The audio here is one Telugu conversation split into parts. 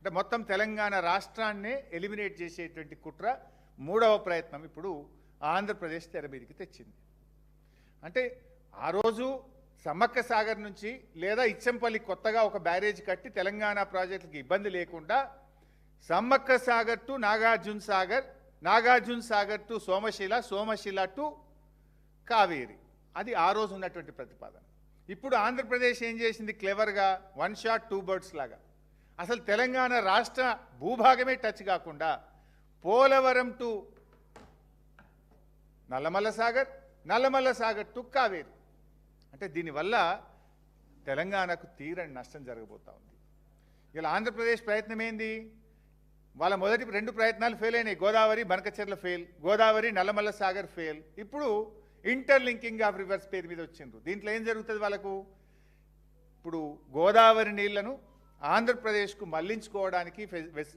అంటే మొత్తం తెలంగాణ రాష్ట్రాన్నే ఎలిమినేట్ చేసేటువంటి కుట్ర మూడవ ప్రయత్నం ఇప్పుడు ఆంధ్రప్రదేశ్ తెర మీదకి తెచ్చింది. అంటే ఆ రోజు సమ్మక్క సాగర్ నుంచి లేదా ఇచ్చంపల్లి కొత్తగా ఒక బ్యారేజ్ కట్టి తెలంగాణ ప్రాజెక్టులకు ఇబ్బంది లేకుండా Sammakka Sagar to Nagarjuna Sagar, Nagarjuna Sagar to Somasila, Somasila to Kaveri, అది ఆ రోజు ఉన్నటువంటి ప్రతిపాదన. ఇప్పుడు ఆంధ్రప్రదేశ్ ఏం చేసింది క్లెవర్గా, వన్ షాట్ టూ బర్డ్స్ లాగా అసలు తెలంగాణ రాష్ట్ర భూభాగమే టచ్ కాకుండా పోలవరం టు నల్లమల్ల సాగర్, నల్లమల్ల సాగర్ టు కావేరి, అంటే దీనివల్ల తెలంగాణకు తీరని నష్టం జరగబోతా ఉంది. ఇలా ఆంధ్రప్రదేశ్ ప్రయత్నం ఏంది, వాళ్ళ మొదటి రెండు ప్రయత్నాలు ఫెయిల్ అయినాయి. Godavari Banakacherla fail, Godavari Nallamalla Sagar fail. ఇప్పుడు ఇంటర్లింకింగ్ ఆఫ్ రివర్స్ పేరు మీద వచ్చిండ్రు. దీంట్లో ఏం జరుగుతుంది వాళ్ళకు, ఇప్పుడు గోదావరి నీళ్లను ఆంధ్రప్రదేశ్కు మళ్లించుకోవడానికి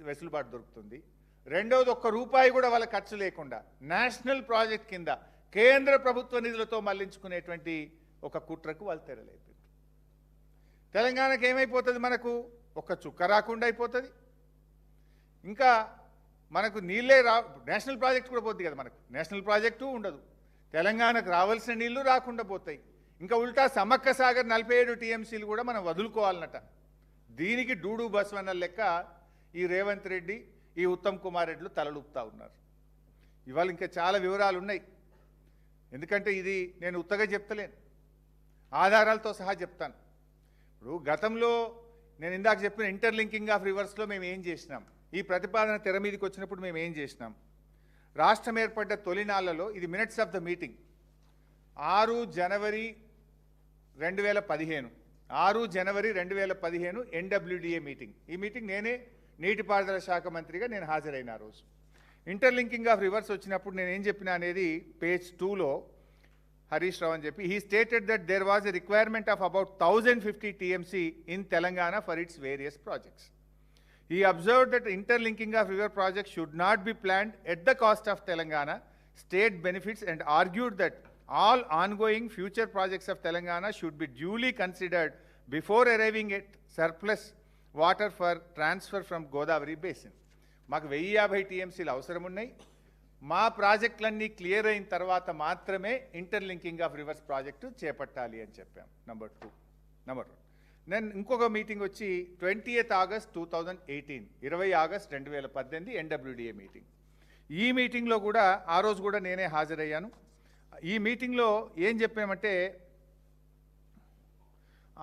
వెసులుబాటు దొరుకుతుంది. రెండవది, ఒక్క రూపాయి కూడా వాళ్ళ ఖర్చు లేకుండా నేషనల్ ప్రాజెక్ట్ కింద కేంద్ర ప్రభుత్వ నిధులతో మళ్లించుకునేటువంటి ఒక కుట్రకు వాళ్ళు తెరలేపారు. తెలంగాణకు ఏమైపోతుంది, మనకు ఒక్క చుక్క రాకుండా అయిపోతుంది. ఇంకా మనకు నీళ్ళే నేషనల్ ప్రాజెక్ట్ కూడా పోతుంది కదా, మనకు నేషనల్ ప్రాజెక్టు ఉండదు, తెలంగాణకు రావాల్సిన నీళ్లు రాకుండా పోతాయి. ఇంకా ఉల్టా సమ్మక్క సాగర్ 47 టీఎంసీలు కూడా మనం వదులుకోవాలన్నట. దీనికి డూడు బస్వన్న లెక్క ఈ రేవంత్ రెడ్డి, ఈ ఉత్తమ్ కుమార్ రెడ్డిలు తలలుపుతా ఉన్నారు. ఇవాళ ఇంకా చాలా వివరాలు ఉన్నాయి, ఎందుకంటే ఇది నేను ఉత్తగా చెప్తలేను, ఆధారాలతో సహా చెప్తాను. ఇప్పుడు గతంలో నేను ఇందాక చెప్పిన ఇంటర్లింకింగ్ ఆఫ్ రివర్స్లో మేము ఏం చేసినాం, ఈ ప్రతిపాదన తెర మీదకి వచ్చినప్పుడు మేము ఏం చేసినాం, రాష్ట్రం ఏర్పడ్డ తొలినాళ్లలో ఇది minutes of the meeting 6 January 2015 6 January 2015 NWDA meeting. ఈ మీటింగ్ నేనే నీటిపారుదల శాఖ మంత్రిగా నేను హాజరైన ఆ రోజు. ఇంటర్లింకింగ్ ఆఫ్ రివర్స్ వచ్చినప్పుడు నేను ఏం చెప్పినా అనేది పేజ్ 2లో హరీష్ రావు అని చెప్పి, he stated that there was a requirement of about 1050 TMC in Telangana for its various projects. He observed that interlinking of river projects should not be planned at the cost of Telangana state benefits and argued that all ongoing future projects of Telangana should be duly considered before arriving at surplus water for transfer from Godavari basin. మాకు 1050 టీఎంసీలు అవసరం ఉన్నాయి, మా ప్రాజెక్టులన్నీ క్లియర్ అయిన తర్వాత మాత్రమే ఇంటర్లింకింగ్ ఆఫ్ రివర్స్ ప్రాజెక్టు చేపట్టాలి అని చెప్పాం. నెంబర్ 2. నేను ఇంకొక మీటింగ్ వచ్చి 20th August 2018 20 August 2018 NWDA meeting. ఈ మీటింగ్లో కూడా ఆ రోజు కూడా నేనే హాజరయ్యాను. ఈ మీటింగ్లో ఏం చెప్పామంటే,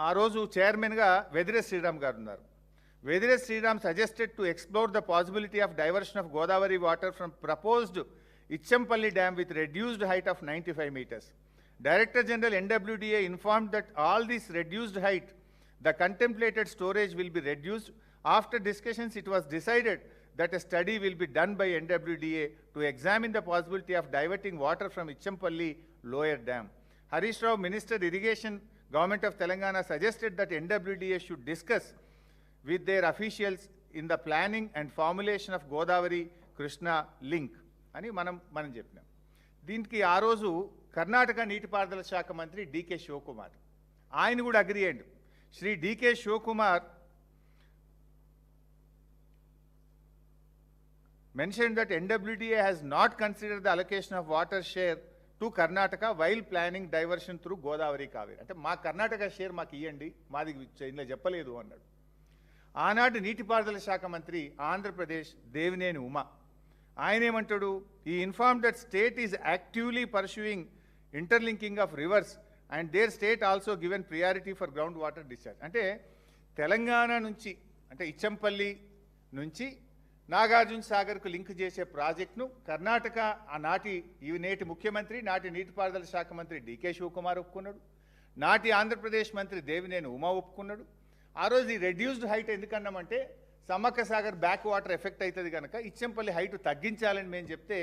ఆ రోజు చైర్మన్గా వెదిరే శ్రీరామ్ గారు ఉన్నారు. Vedire Sriram suggested to explore the possibility of diversion of Godavari water from proposed Ichampalli dam with reduced height of 95 meters. Director General NWDA informed that all this reduced height, the contemplated storage will be reduced. After discussions, it was decided that a study will be done by NWDA to examine the possibility of diverting water from Ichampalli lower dam. Harish Rao, Minister Irrigation, Government of Telangana, suggested that NWDA should discuss with their officials in the planning and formulation of Godavari Krishna link అని మనం చెప్పినాం. దీనికి ఆ రోజు కర్ణాటక నీటిపారుదల శాఖ మంత్రి డికే శివకుమార్ ఆయన కూడా అగ్రీ అయ్యిండు. Shri D.K. Shivakumar mentioned that NWDA has not considered the allocation of water share to Karnataka while planning diversion through Godavari Kaveri. అంటే మా కర్ణాటక షేర్ మాకు ఇవ్వండి, మాది ఇందులో చెప్పలేదు అన్నాడు. ఆనాటి నీటిపారుదల శాఖ మంత్రి ఆంధ్రప్రదేశ్ దేవినేని ఉమా ఆయన ఏమంటాడు, ఈ informed that state is actively pursuing interlinking of rivers and there state also given priority for ground water discharge. అంటే తెలంగాణ నుంచి, అంటే ఇచ్చంపల్లి నుంచి నాగార్జున సాగర్కు లింక్ చేసే ప్రాజెక్టును కర్ణాటక నేటి ముఖ్యమంత్రి, నాటి నీటిపారుదల శాఖ మంత్రి డికే శివకుమార్ ఒప్పుకున్నాడు, నాటి ఆంధ్రప్రదేశ్ మంత్రి దేవినేని ఉమా ఒప్పుకున్నాడు. ఆ రోజు ఈ రెడ్యూస్డ్ హైట్ ఎందుకన్నామంటే Sammakka Sagar back water effect అవుతుంది కనుక ఇచ్చంపల్లి హైట్ తగ్గించాలని మేము చెప్తే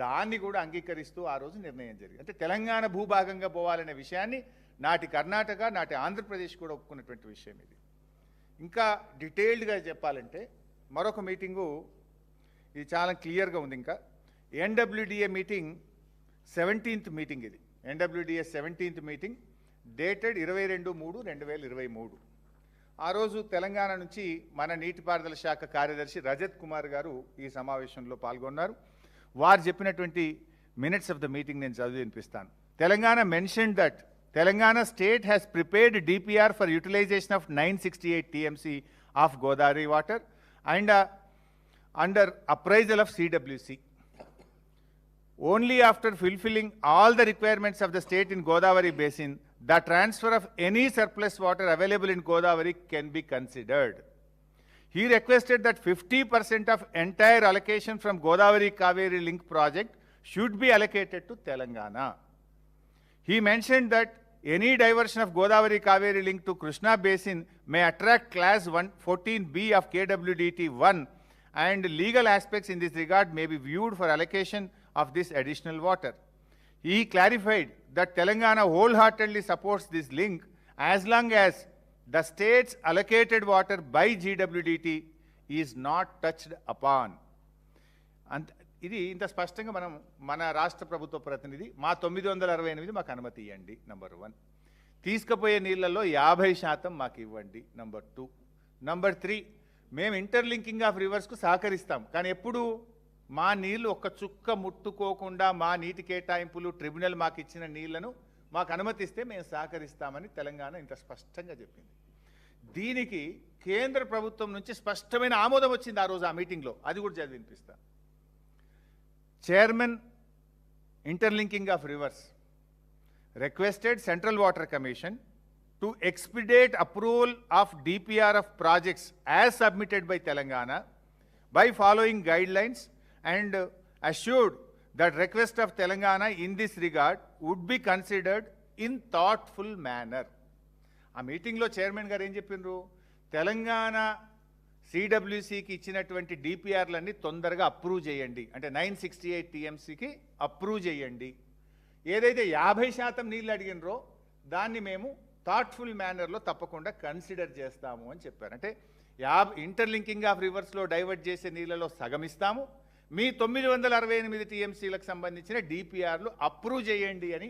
దాన్ని కూడా అంగీకరిస్తూ ఆ రోజు నిర్ణయం జరిగింది. అంటే తెలంగాణ భూభాగంగా పోవాలనే విషయాన్ని నాటి కర్ణాటక, నాటి ఆంధ్రప్రదేశ్ కూడా ఒప్పుకున్నటువంటి విషయం ఇది. ఇంకా డీటెయిల్డ్గా చెప్పాలంటే మరొక మీటింగు ఇది చాలా క్లియర్గా ఉంది. ఇంకా ఎన్డబ్ల్యూడిఏ మీటింగ్ 17th మీటింగ్, ఇది ఎన్డబ్ల్యూడిఏ 17th మీటింగ్ డేటెడ్ 22/3/2023. ఆ రోజు తెలంగాణ నుంచి మన నీటిపారుదల శాఖ కార్యదర్శి రజత్ కుమార్ గారు ఈ సమావేశంలో పాల్గొన్నారు. వారు చెప్పినటువంటి మినిట్స్ ఆఫ్ ద మీటింగ్ నేను చదివి వినిపిస్తాను. Telangana mentioned that Telangana state has prepared DPR for utilization of 968 TMC of Godavari water and under appraisal of CWC. Only after fulfilling all the requirements of the state in Godavari basin, the transfer of any surplus water available in Godavari can be considered. He requested that 50% of entire allocation from Godavari Kaveri link project should be allocated to Telangana. He mentioned that any diversion of Godavari Kaveri link to Krishna basin may attract class 114B of KWDT 1, and legal aspects in this regard may be viewed for allocation of this additional water. He clarified that Telangana wholeheartedly supports this link as long as the state's allocated water by GWDT is not touched upon. And ఇది ఇంత స్పష్టంగా మనం మన రాష్ట్ర ప్రభుత్వ ప్రతినిధి మా 968 మాకు అనుమతి ఇవ్వండి నంబర్ 1. తీసుకుపోయే నీళ్ళల్లో 50% మాకు ఇవ్వండి నంబర్ 2. నంబర్ 3, మేము ఇంటర్లింకింగ్ ఆఫ్ రివర్స్కు సహకరిస్తాం, కానీ ఎప్పుడు మా నీళ్లు ఒక్క చుక్క ముట్టుకోకుండా మా నీటి కేటాయింపులు ట్రిబ్యునల్ మాకు ఇచ్చిన నీళ్లను మాకు అనుమతిస్తే మేము సహకరిస్తామని తెలంగాణ ఇంత స్పష్టంగా చెప్పింది. దీనికి కేంద్ర ప్రభుత్వం నుంచి స్పష్టమైన ఆమోదం వచ్చింది ఆ రోజు ఆ మీటింగ్లో. అది కూడా చదివి వినిపిస్తా. Chairman interlinking of reverse requested Central Water Commission to expedite approval of DPR of projects as submitted by Telangana by following guidelines, and assured that request of Telangana in this regard would be considered in thoughtful manner. ఆ మీటింగ్లో చైర్మన్ గారు ఏం చెప్పిండ్రు? తెలంగాణ CWCకి ఇచ్చినటువంటి DPRలన్నీ తొందరగా అప్రూవ్ చేయండి, అంటే 968 TMCకి అప్రూవ్ చేయండి. ఏదైతే 50% నీళ్ళు అడిగినరో దాన్ని మేము థాట్ఫుల్ మేనర్లో తప్పకుండా కన్సిడర్ చేస్తాము అని చెప్పారు. అంటే ఇంటర్లింకింగ్ ఆఫ్ రివర్స్లో డైవర్ట్ చేసే నీళ్ళలో సగమిస్తాము, మీ 968 TMCలకు సంబంధించిన DPRలు అప్రూవ్ చేయండి అని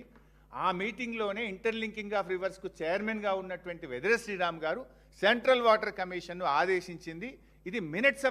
ఆ మీటింగ్లోనే ఇంటర్లింకింగ్ ఆఫ్ రివర్స్కు చైర్మన్గా ఉన్నటువంటి వెదర శ్రీరామ్ గారు సెంట్రల్ వాటర్ కమిషన్ను ఆదేశించింది. ఇది మినిట్స్